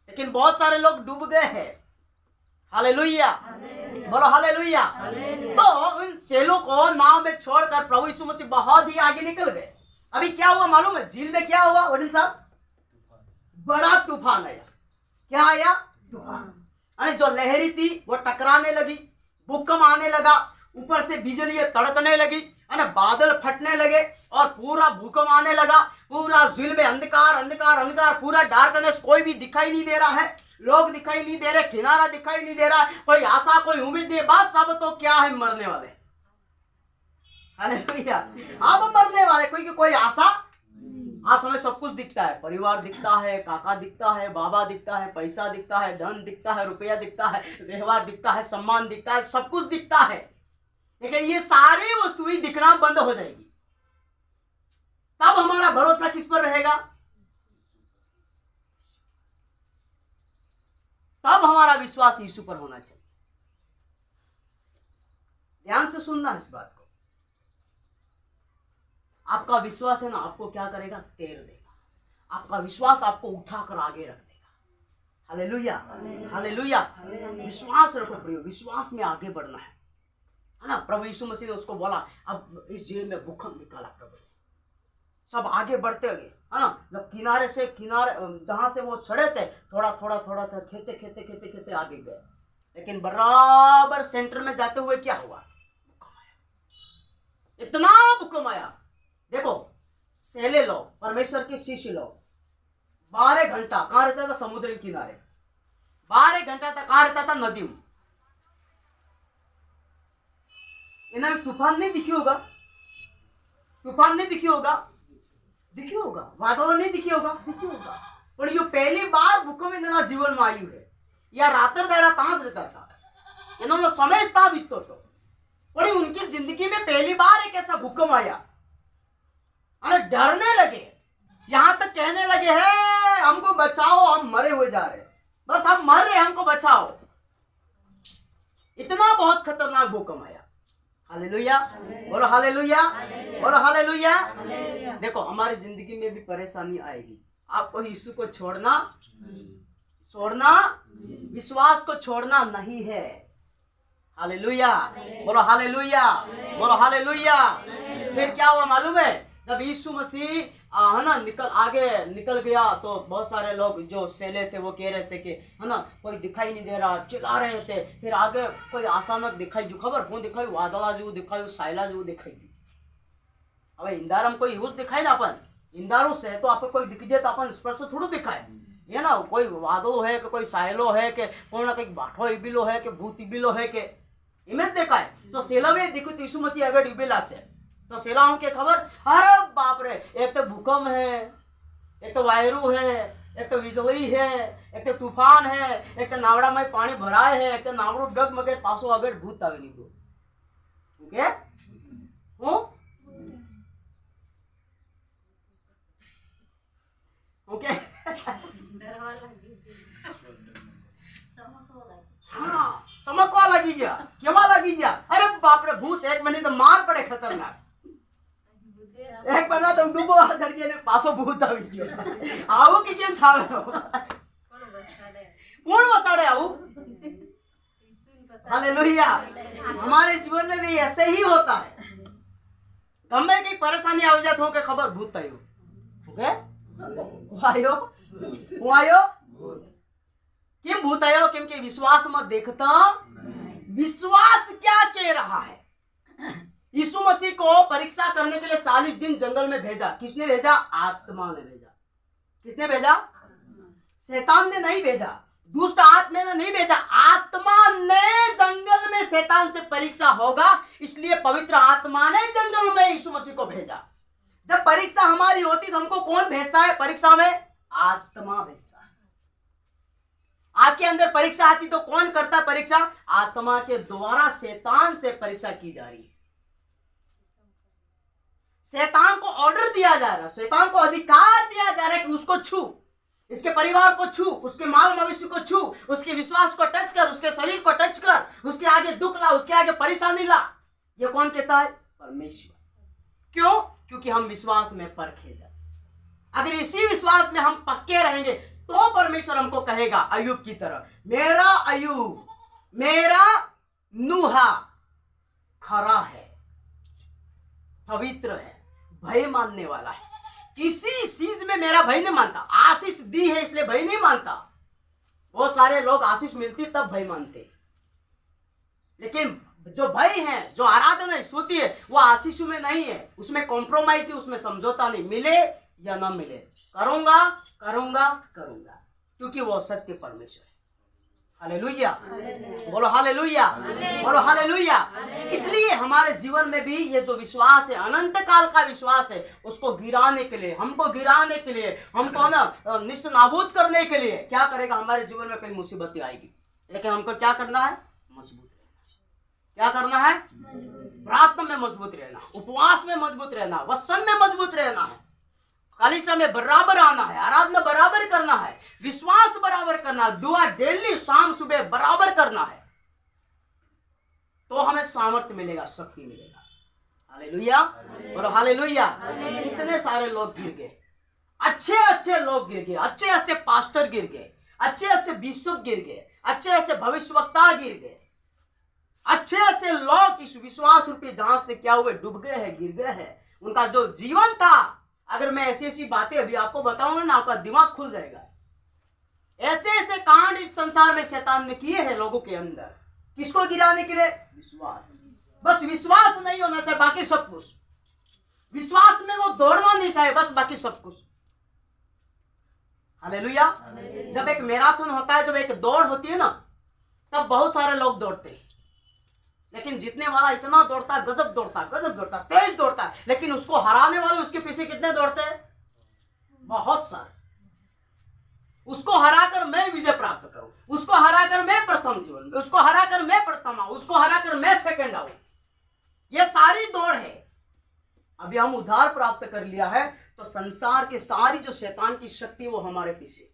S2: लेकिन बहुत सारे लोग डूब गए हैं। हालेलुया, बोलो हालेलुया। तो उन चेलों को नाव में छोड़कर प्रभु यीशु मसीह बहुत ही आगे निकल गए। अभी क्या हुआ मालूम है? झील में क्या हुआ वडील साहब? बड़ा तूफान आया। क्या आया? तूफान। अरे जो लहरी थी वो टकराने लगी, भूकंप आने लगा, ऊपर से बिजली तड़कने लगी, अरे बादल फटने लगे और पूरा भूकंप आने लगा। पूरा झील में अंधकार अंधकार अंधकार, पूरा डार्कनेस, कोई भी दिखाई नहीं दे रहा है, लोग दिखाई नहीं दे रहे, किनारा दिखाई नहीं दे रहा, कोई आशा कोई उम्मीद नहीं। बस सब तो क्या है? मरने वाले। हालेलुया, अब मरने वाले, कोई आशा। आज हमें सब कुछ दिखता है, परिवार दिखता है, काका दिखता है, बाबा दिखता है, पैसा दिखता है, धन दिखता है, रुपया दिखता है, व्यवहार दिखता है, सम्मान दिखता है, सब कुछ दिखता है, लेकिन ये सारी वस्तुएं दिखना बंद हो जाएगी। तब हमारा भरोसा किस पर रहेगा? तब हमारा विश्वास यीशु पर होना चाहिए। ध्यान से सुनना इस बात को। आपका विश्वास है ना, आपको क्या करेगा? तैर देगा। आपका विश्वास आपको उठाकर आगे रख देगा। Hallelujah, hallelujah. विश्वास रखो प्रियो, विश्वास में आगे बढ़ना है ना। प्रभु यीशु मसीह ने उसको बोला, अब इस झील में भूकंप निकाला प्रभु, सब आगे बढ़ते गए, है ना। जब किनारे से किनारे जहां से वो छड़े थे, थोड़ा थोड़ा थोड़ा थोड़ा खेते खेते खेते खेते आगे गए, लेकिन बराबर सेंटर में जाते हुए क्या हुआ? भूकंप आया, इतना भूकंप आया। देखो सेले लोग, परमेश्वर के शिष्य लोग 12 घंटा कहां रहता था? समुद्र के किनारे। 12 घंटा तक कहां रहता था? नदी में। इन्हें तूफान नहीं दिखी होगा, तूफान नहीं दिखी होगा, दिखी होगा, बादल नहीं दिखी होगा, दिखी होगा, पर ये पहली बार भूकंप इनका जीवन में आयु है। या रातर दाड़ा तांस रहता था, इन्होंने समय था बीतो तो, पर उनकी जिंदगी में पहली बार एक ऐसा भूकंप आया। अरे डरने लगे, यहां तक कहने लगे हैं हमको बचाओ, हम मरे हुए जा रहे, बस हम मर रहे, हमको बचाओ। इतना बहुत खतरनाक भूकंप आया। हालेलुया, बोलो हालेलुया, बोलो हालेलुया। देखो हमारी जिंदगी में भी परेशानी आएगी, आपको यीशु को छोड़ना विश्वास को छोड़ना नहीं है। हालेलुया, बोलो हालेलुया, बोलो हालेलुया। फिर क्या हुआ मालूम है? जब यीशु मसीह है ना आगे निकल गया तो बहुत सारे लोग जो सेले थे वो कह रहे थे कि है ना कोई दिखाई नहीं दे रहा, चिल्ला रहे थे। फिर आगे कोई अचानक दिखाई जो खबर कौन दिखाई, वादला जो दिखाई, साइला जो दिखाई। अब इंदारम कोई यूज दिखाई ना अपन इंदारू से तो आपको कोई दिख जाए तो अपन स्पष्ट थोड़ा दिखाए, ये ना कोई वादलो है कि कोई साइलो है कि कौन ना कोई बाठो इबिलो है कि भूत इबिलो है कि इमेज देखा है। तो सेला में देखो तो यीशु मसीह अगर इबिला से तो सेलाओं के खबर, अरे बाप रे, एक तो भूकंप है, एक तो वायरु है, एक तो बिजली है, एक तो तूफान है, एक तो नावड़ा में पानी भराए है, एक तो नावड़ो डगमगे पासो अगर भूत आवे नहीं दो ओके हो ओके हाँ समकवा लगी जा केवा लगी जा, अरे बाप रे भूत एक महीने तो मार पड़े खतरनाक, एक महीना तो डूबो करके ने पासो भूत आवी गयो आऊ की केन थावे कौन वसाड़े आऊ। हालेलुया। हमारे जीवन में भी ऐसे ही होता है, गमे की परेशानी आ जात हो के खबर भूत आयो ओके आयो आयो किम भूत आयो क्योंकि विश्वास मत देखता, विश्वास क्या कह रहा है। यीशु मसीह को परीक्षा करने के लिए 40 दिन जंगल में भेजा, किसने भेजा? आत्मा ने भेजा। किसने भेजा? शैतान ने नहीं भेजा, दुष्ट आत्मा ने नहीं भेजा, आत्मा ने जंगल में शैतान से परीक्षा होगा, इसलिए पवित्र आत्मा ने जंगल में यीशु मसीह को भेजा। जब परीक्षा हमारी होती तो हमको कौन भेजता है परीक्षा में? आत्मा भेजता है। आपके अंदर परीक्षा आती तो कौन करता है परीक्षा? आत्मा के द्वारा शैतान से परीक्षा की जा रही है। शैतान को ऑर्डर दिया जा रहा है, शैतान को अधिकार दिया जा रहा है कि उसको छू, इसके परिवार को छू, उसके माल मवेशी को छू, उसके विश्वास को टच कर, उसके शरीर को टच कर, उसके आगे दुख ला, उसके आगे परेशानी ला। ये कौन कहता है? परमेश्वर। क्यों? क्योंकि हम विश्वास में परखे जाते। अगर इसी विश्वास में हम पक्के रहेंगे तो परमेश्वर हमको कहेगा अय्यूब की तरह, मेरा अय्यूब, मेरा नूहा खरा है, पवित्र है, भय मानने वाला है, किसी चीज में मेरा भय नहीं मानता। आशीष दी है इसलिए भय नहीं मानता। बहुत सारे लोग आशीष मिलती तब भय मानते, लेकिन जो भय है, जो आराधना स्तुति है, वो आशीष में नहीं है, उसमें कॉम्प्रोमाइज नहीं, उसमें समझौता नहीं, मिले या ना मिले, करूंगा करूंगा करूंगा, क्योंकि वो सत्य परमेश्वर है। हालेलुया, बोलो हालेलुया, बोलो हालेलुया। इसलिए हमारे जीवन में भी ये जो विश्वास है, अनंत काल का विश्वास है, उसको गिराने के लिए, हमको गिराने के लिए, हमको ना निस्त नाबूद करने के लिए क्या करेगा? हमारे जीवन में कई मुसीबतें आएगी, लेकिन हमको क्या करना है? मजबूत रहना। क्या करना है? प्रार्थना में मजबूत रहना, उपवास में मजबूत रहना, वचन में मजबूत रहना है, कलीसिया में बराबर आना है, आराधना बराबर करना है, विश्वास बराबर करना, दुआ डेली शाम सुबह बराबर करना है, तो हमें सामर्थ्य मिलेगा, शक्ति मिलेगा। हालेलुया, बोलो हालेलुया। कितने सारे लोग गिर गए, अच्छे अच्छे लोग गिर गए, अच्छे अच्छे पास्टर गिर गए, अच्छे अच्छे बिशप गिर गए, अच्छे अच्छे भविष्यवक्ता गिर गए, अच्छे अच्छे लोग इस विश्वास रूपी जहाज से क्या हुए? डूब गए हैं, गिर गए हैं। उनका जो जीवन था, अगर मैं ऐसी ऐसी बातें अभी आपको बताऊंगा ना, आपका दिमाग खुल जाएगा। ऐसे ऐसे कांड इस संसार में शैतान ने किए हैं लोगों के अंदर, किसको गिराने के लिए? विश्वास। बस विश्वास नहीं होना चाहिए, बाकी सब कुछ। विश्वास में वो दौड़ना नहीं चाहिए, बस बाकी सब कुछ। हालेलुया। जब एक मैराथन होता है, जब एक दौड़ होती है ना, तब बहुत सारे लोग दौड़ते हैं, लेकिन जीतने वाला इतना दौड़ता है, गजब दौड़ता है, गजब दौड़ता है, तेज दौड़ता है, लेकिन उसको हराने वाले उसके पीछे कितने दौड़ते हैं? बहुत सारे। उसको हराकर मैं विजय प्राप्त करूं, उसको हराकर मैं प्रथम जीवन में, उसको हराकर मैं प्रथम आऊं, उसको हराकर मैं सेकंड आऊं। यह सारी दौड़ है। अभी हम उद्धार प्राप्त कर लिया है तो संसार के सारी जो शैतान की शक्ति वो हमारे पीछे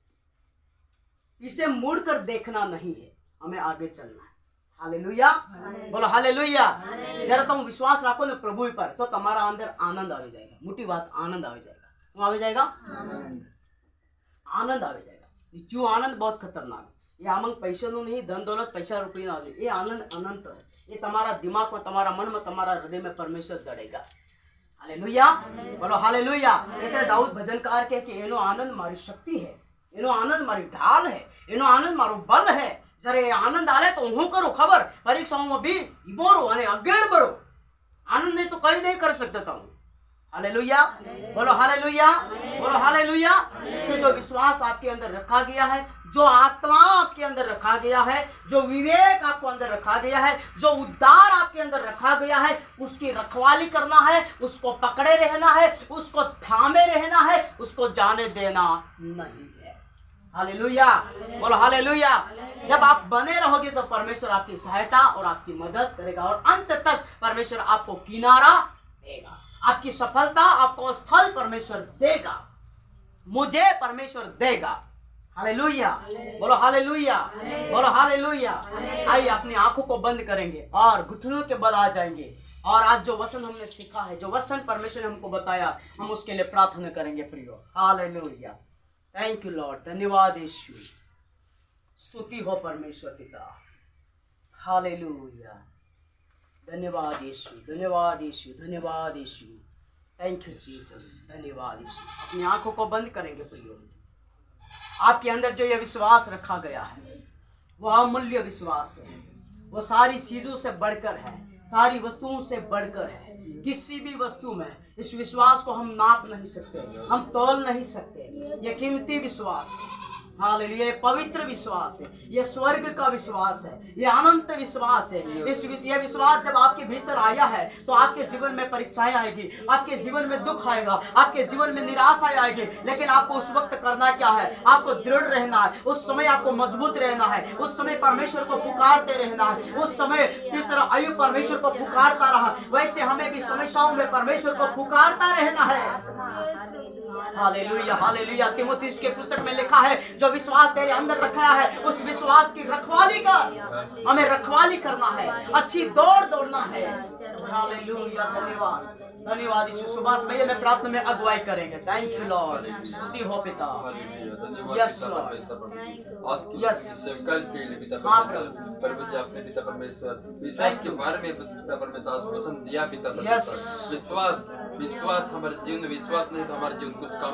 S2: मुड़कर देखना नहीं है, हमें आगे चलना है। हालेलुया, बोलो हालेलुया। जरा तुम विश्वास रखो ना प्रभु पर, तो तुम्हारा अंदर आनंद आ जाएगा। मोटी बात, आनंद आ जाएगा। क्यों आ जाएगा? आनंद आ जाएगा। जो आनंद बहुत खतरनाक है, ये आमंग पैसे नो नहीं, धन दौलत पैसा रुपये ना, ये आनंद अनंत है। ये तुम्हारा दिमाग में, तुम्हारा मन में, तुम्हारा हृदय में परमेश्वर दड़ेगा। हालेलुया, बोलो हालेलुया। એટલે દાઉદ ભજનકાર કહે કે એનો આનંદ મારી શક્તિ है, એનો આનંદ મારી ઢાલ है, એનો આનંદ મારો બલ है। જ્યારે એ આનંદ આલે તો હું કરું ખબર, પરીક્ષાઓમાં બી ઈબોરો અને અગેડ બળો। आनंद नहीं तो कभी नहीं कर सकता था। हालेलुया, बोलो हालेलुया, बोलो हालेलुया। इसलिए जो विश्वास आपके अंदर रखा गया है, जो आत्मा आपके अंदर रखा गया है, जो विवेक आपको अंदर रखा गया है, जो उद्धार आपके अंदर रखा गया है, उसकी रखवाली करना है, उसको पकड़े रहना है, उसको थामे रहना है, उसको जाने देना नहीं है। हालेलुया, बोलो हालेलुया। जब आप बने रहोगे तो परमेश्वर आपकी सहायता और आपकी मदद करेगा और अंत तक परमेश्वर आपको किनारा देगा, आपकी सफलता आपको स्थल परमेश्वर देगा, मुझे परमेश्वर देगा। हालेलुया, बोलो हालेलुया, बोलो हालेलुया। आइए अपनी आंखों को बंद करेंगे और घुटनों के बल आ जाएंगे और आज जो वचन हमने सीखा है, जो वचन परमेश्वर ने हमको बताया, हम उसके लिए प्रार्थना करेंगे प्रियो। हालेलुया, थैंक यू लॉर्ड, धन्यवाद यीशु, स्तुति हो परमेश्वर पिता। हालेलुया, धन्यवाद यीशु, धन्यवाद यीशु, धन्यवाद यीशु, थैंक यू जीसस, धन्यवाद यीशु। अपनी आंखों को बंद करेंगे प्रियो। आपके अंदर जो ये विश्वास रखा गया है वो अमूल्य विश्वास है, वो सारी चीजों से बढ़कर है, सारी वस्तुओं से बढ़कर है। किसी भी वस्तु में इस विश्वास को हम नाप नहीं सकते, हम तोल नहीं सकते। ये कीमती विश्वास, हालेलुया, ये पवित्र विश्वास है, ये स्वर्ग का विश्वास है, ये अनंत विश्वास है। ये विश्वास जब आपके भीतर आया है तो आपके जीवन में परीक्षाएं आएगी, आपके जीवन में दुख आएगा, आपके जीवन में निराशा आएगी, लेकिन आपको उस वक्त करना क्या है? आपको दृढ़ रहना है, उस समय आपको मजबूत रहना है, उस समय परमेश्वर को पुकारते रहना है। उस समय जिस तरह अय्यूब परमेश्वर को पुकारता रहा, वैसे हमें भी समस्याओं में परमेश्वर को पुकारता रहना है। Hallelujah, hallelujah. तीमुथियुस के पुस्तक में लिखा है, जो विश्वास तेरे अंदर रखा है उस विश्वास की रखवाली कर, हमें रखवाली करना है, अच्छी दौड़ दौड़ना है। हालेलुया, धन्यवाद, धन्यवाद यीशु। सुभाष भैया मैं प्रार्थना में अगुवाई करेंगे। थैंक यू लॉर्ड, स्तुति हो पिता। यस लॉर्ड, यस
S4: परमेश्वर आपने पिता परमेश्वर विश्वास के बारे में पिता परमेश्वर आज वचन दिया पिता परमेश्वर। विश्वास हमारे जीवन में विश्वास नहीं तो हमारे जीवन कुछ काम